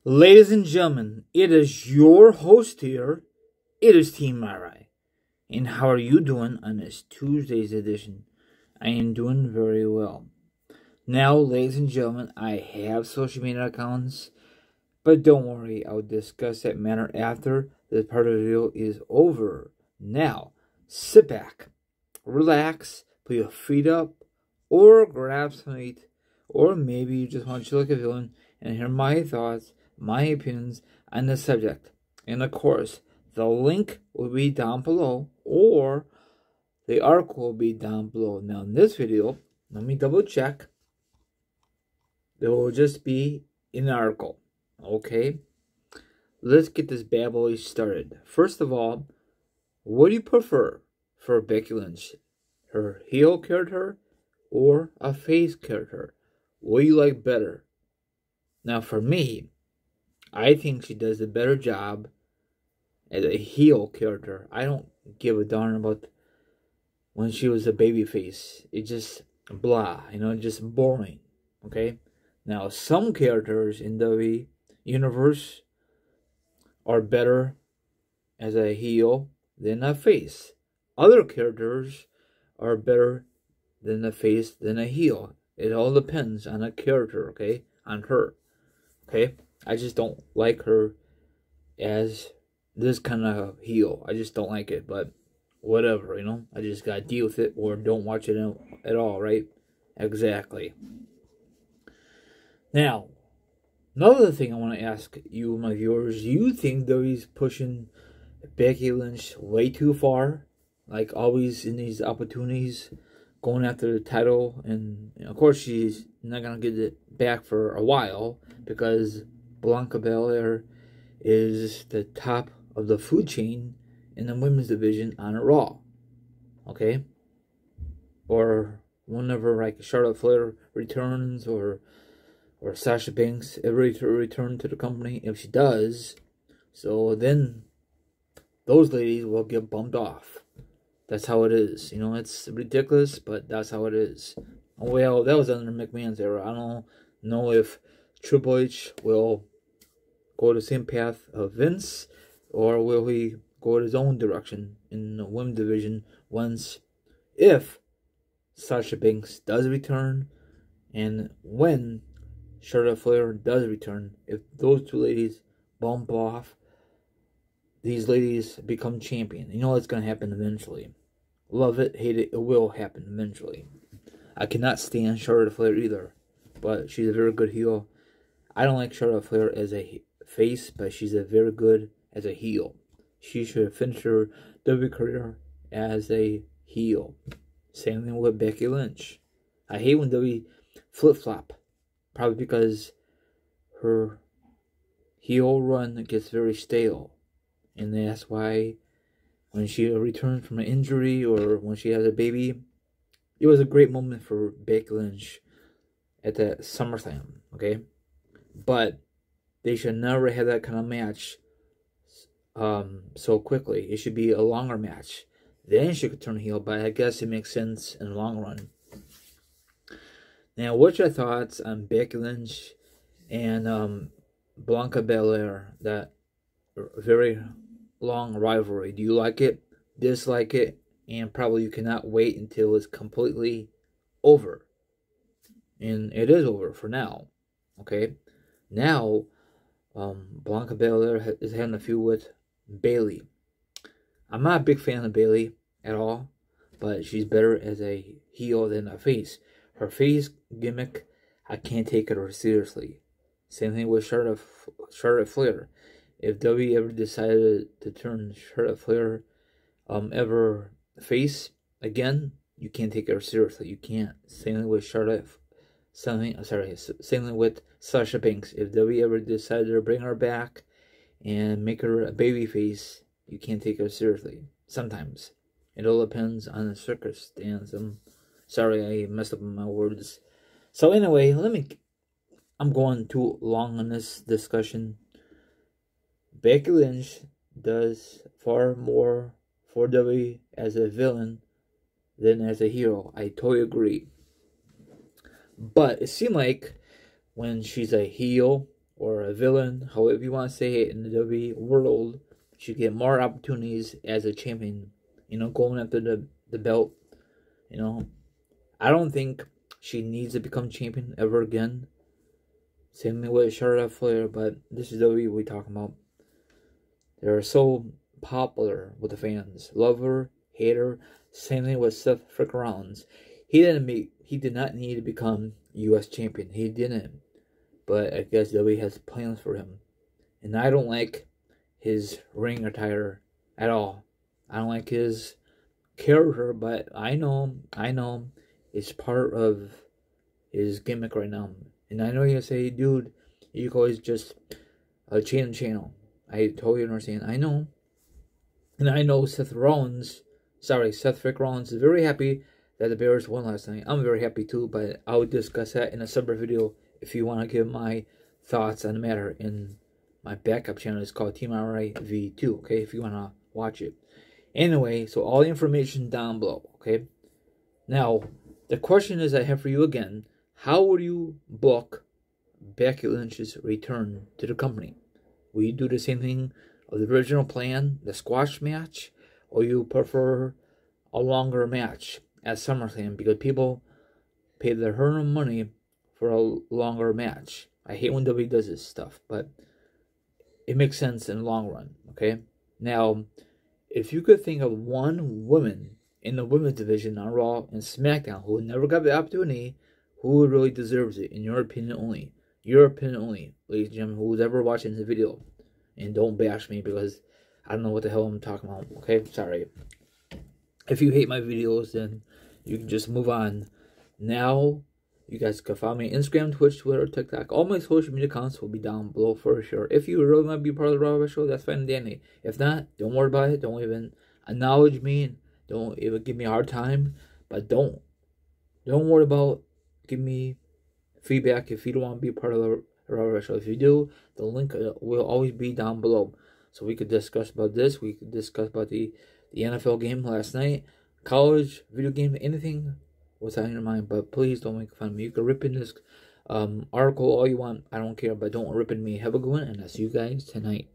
Ladies and gentlemen, it is your host here. It is Team Marai. And how are you doing on this Tuesday's edition? I am doing very well. Now, ladies and gentlemen, I have social media accounts, but don't worry, I'll discuss that matter after this part of the video is over. Now, sit back, relax, put your feet up, or grab some to eat, or maybe you just want to chill like a villain and hear my thoughts, my opinions on the subject. And of course, the link will be down below, or the article will be down below. Now in this video, let me double check. There will just be an article. Okay? Let's get this bad boy started. First of all, what do you prefer for Becky Lynch? Her heel character or a face character? What do you like better? Now for me, I think she does a better job as a heel character. I don't give a darn about when she was a babyface. It's just blah, just boring. Okay? Now, some characters in the universe are better as a heel than a face. Other characters are better than a face than a heel. It all depends on a character, okay? On her. Okay? I just don't like her as this kind of heel. I just don't like it, but whatever, I just gotta deal with it or don't watch it at all, right? Exactly. Now, another thing I want to ask you, my viewers, do you think WWE's pushing Becky Lynch way too far? Like always in these opportunities, going after the title, and of course she's not gonna get it back for a while because Bianca Belair is the top of the food chain in the women's division on Raw. Okay? Or whenever like Charlotte Flair returns or Sasha Banks ever return to the company, if she does, so then those ladies will get bumped off. That's how it is. It's ridiculous, but that's how it is. Well, that was under McMahon's era. I don't know if Triple H will go the same path of Vince, or will he go his own direction in the women's division if Sasha Banks does return, and when Charlotte Flair does return. If those two ladies bump off, these ladies become champion. It's going to happen eventually. Love it, hate it, it will happen eventually. I cannot stand Charlotte Flair either, but she's a very good heel. I don't like Charlotte Flair as a face, but she's a very good as a heel. She should finish her WWE career as a heel. Same thing with Becky Lynch. I hate when WWE flip-flop. Probably because her heel run gets very stale. And that's why when she returns from an injury or when she has a baby, it was a great moment for Becky Lynch at the SummerSlam, okay? But they should never have that kind of match so quickly. It should be a longer match. Then she could turn heel, but I guess it makes sense in the long run. Now, what's your thoughts on Becky Lynch and Bianca Belair, that very long rivalry? Do you like it, dislike it, and probably you cannot wait until it's completely over? And it is over for now, okay? Now, Bianca Belair is having a feud with Bayley. I'm not a big fan of Bayley at all, but she's better as a heel than a face. Her face gimmick, I can't take her seriously. Same thing with Charlotte Flair. If WWE ever decided to turn Charlotte Flair ever face again, you can't take her seriously. You can't. Same thing with same thing with Sasha Banks. If WWE ever decided to bring her back and make her a babyface, you can't take her seriously. Sometimes. It all depends on the circumstance. Sorry, I messed up my words. So anyway, I'm going too long on this discussion. Becky Lynch does far more for WWE as a villain than as a hero. I totally agree. But it seemed like when she's a heel or a villain, however you want to say it, in the WWE world, should get more opportunities as a champion. Going after the belt. I don't think she needs to become champion ever again. Same with Charlotte Flair, but this is WWE we talking about. They're so popular with the fans. Love her, hate her. Same thing with Seth Rollins. He did not need to become U.S. champion. He didn't. But I guess WWE has plans for him. And I don't like his ring attire at all. I don't like his character, but I know it's part of his gimmick right now. And I know you're gonna say, dude, you always just change the channel. I totally understand. I know. And I know Seth Rollins is very happy that the Bears won last night. I'm very happy too, but I will discuss that in a separate video if you want to give my thoughts on the matter in my backup channel. It's called Team RI V2, okay, if you want to watch it. Anyway, so all the information down below, okay? Now, the question is I have for you again, how would you book Becky Lynch's return to the company? Will you do the same thing of the original plan, the squash match, or you prefer a longer match at SummerSlam because people pay their hard-earned money for a longer match? I hate when WWE does this stuff, but it makes sense in the long run, okay? Now, if you could think of one woman in the women's division on Raw and SmackDown who never got the opportunity, who really deserves it, in your opinion only? Your opinion only, ladies and gentlemen, who's ever watching this video. And don't bash me because I don't know what the hell I'm talking about, okay? Sorry. If you hate my videos, then you can just move on. Now, you guys can follow me on Instagram, Twitch, Twitter, TikTok. All my social media accounts will be down below for sure. If you really want to be part of the Raw Show, that's fine and dandy. If not, don't worry about it. Don't even acknowledge me. Don't even give me a hard time. But don't worry about giving me feedback if you don't want to be part of the Raw Show. If you do, the link will always be down below. So we could discuss about this. We could discuss about the NFL game last night, college, video game, anything what's on your mind. But please don't make fun of me. You can rip in this article all you want. I don't care, but don't rip in me. Have a good one, and I'll see you guys tonight.